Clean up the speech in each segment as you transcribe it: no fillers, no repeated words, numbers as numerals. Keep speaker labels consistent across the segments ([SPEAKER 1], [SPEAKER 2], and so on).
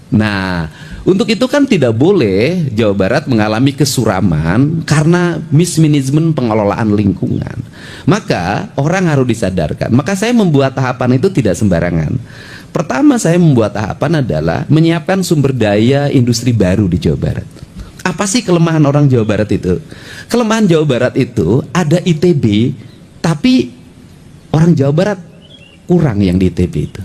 [SPEAKER 1] Nah, untuk itu kan tidak boleh Jawa Barat mengalami kesuraman karena mismanagement pengelolaan lingkungan. Maka orang harus disadarkan. Maka saya membuat tahapan itu tidak sembarangan. Pertama saya membuat tahapan adalah menyiapkan sumber daya industri baru di Jawa Barat. Apa sih kelemahan orang Jawa Barat itu? Kelemahan Jawa Barat itu ada ITB, tapi orang Jawa Barat kurang yang di ITB itu.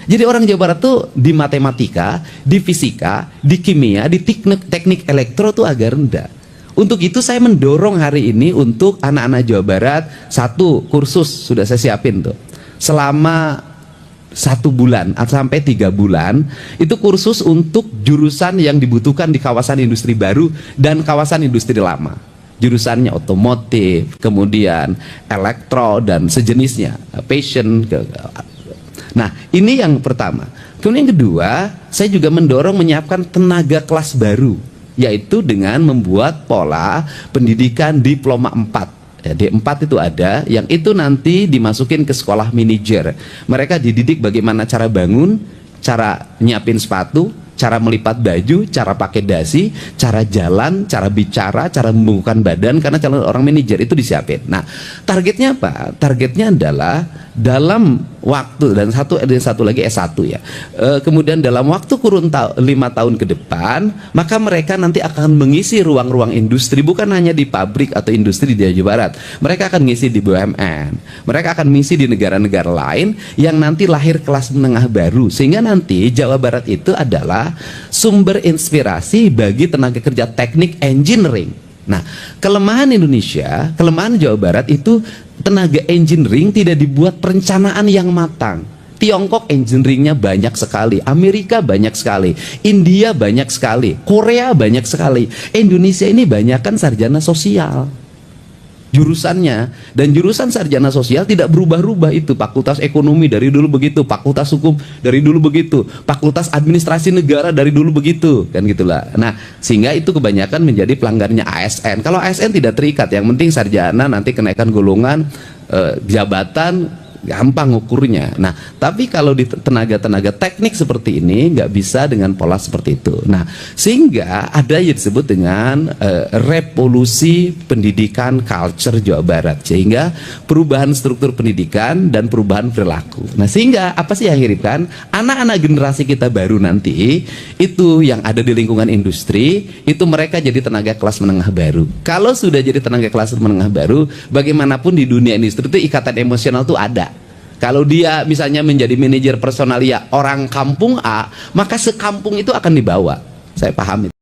[SPEAKER 1] Jadi orang Jawa Barat tuh di matematika, di fisika, di kimia, di teknik elektro tuh agak rendah. Untuk itu saya mendorong hari ini untuk anak-anak Jawa Barat, satu kursus sudah saya siapin tuh. Selama 1 bulan sampai 3 bulan itu kursus untuk jurusan yang dibutuhkan di kawasan industri baru dan kawasan industri lama. Jurusannya otomotif, kemudian elektro dan sejenisnya, fashion. Nah, ini yang pertama. Kemudian yang kedua, saya juga mendorong menyiapkan tenaga kelas baru, yaitu dengan membuat pola pendidikan diploma 4. Ya, D4 itu ada, yang itu nanti dimasukin ke sekolah manajer. Mereka dididik bagaimana cara bangun, cara nyiapin sepatu, cara melipat baju, cara pakai dasi, cara jalan, cara bicara, cara membungkukkan badan, karena calon orang manajer itu disiapin. Nah, targetnya apa? Targetnya adalah dalam waktu, dan satu lagi S1 ya. Kemudian dalam waktu kurun 5 tahun ke depan, maka mereka nanti akan mengisi ruang-ruang industri, bukan hanya di pabrik atau industri di Jawa Barat. Mereka akan ngisi di BUMN. Mereka akan mengisi di negara-negara lain yang nanti lahir kelas menengah baru, sehingga nanti Jawa Barat itu adalah sumber inspirasi bagi tenaga kerja teknik engineering. Nah, kelemahan Indonesia, kelemahan Jawa Barat itu tenaga engineering tidak dibuat perencanaan yang matang. Tiongkok engineeringnya banyak sekali, Amerika banyak sekali, India banyak sekali, Korea banyak sekali. Indonesia ini banyak kan sarjana sosial jurusannya, dan jurusan sarjana sosial tidak berubah-ubah itu. Fakultas ekonomi dari dulu begitu, fakultas hukum dari dulu begitu, fakultas administrasi negara dari dulu begitu, kan gitulah. Nah, sehingga itu kebanyakan menjadi pelanggarnya ASN. Kalau ASN tidak terikat, yang penting sarjana, nanti kenaikan golongan, jabatan gampang ukurnya. Nah, tapi kalau di tenaga-tenaga teknik seperti ini nggak bisa dengan pola seperti itu. Nah, sehingga ada yang disebut dengan revolusi pendidikan culture Jawa Barat, sehingga perubahan struktur pendidikan dan perubahan perilaku. Nah, sehingga apa sih yang hiripkan? Anak-anak generasi kita baru nanti itu yang ada di lingkungan industri, itu mereka jadi tenaga kelas menengah baru. Kalau sudah jadi tenaga kelas menengah baru, bagaimanapun di dunia industri itu ikatan emosional tuh ada. Kalau dia misalnya menjadi manajer personalia orang kampung A, maka sekampung itu akan dibawa. Saya paham itu.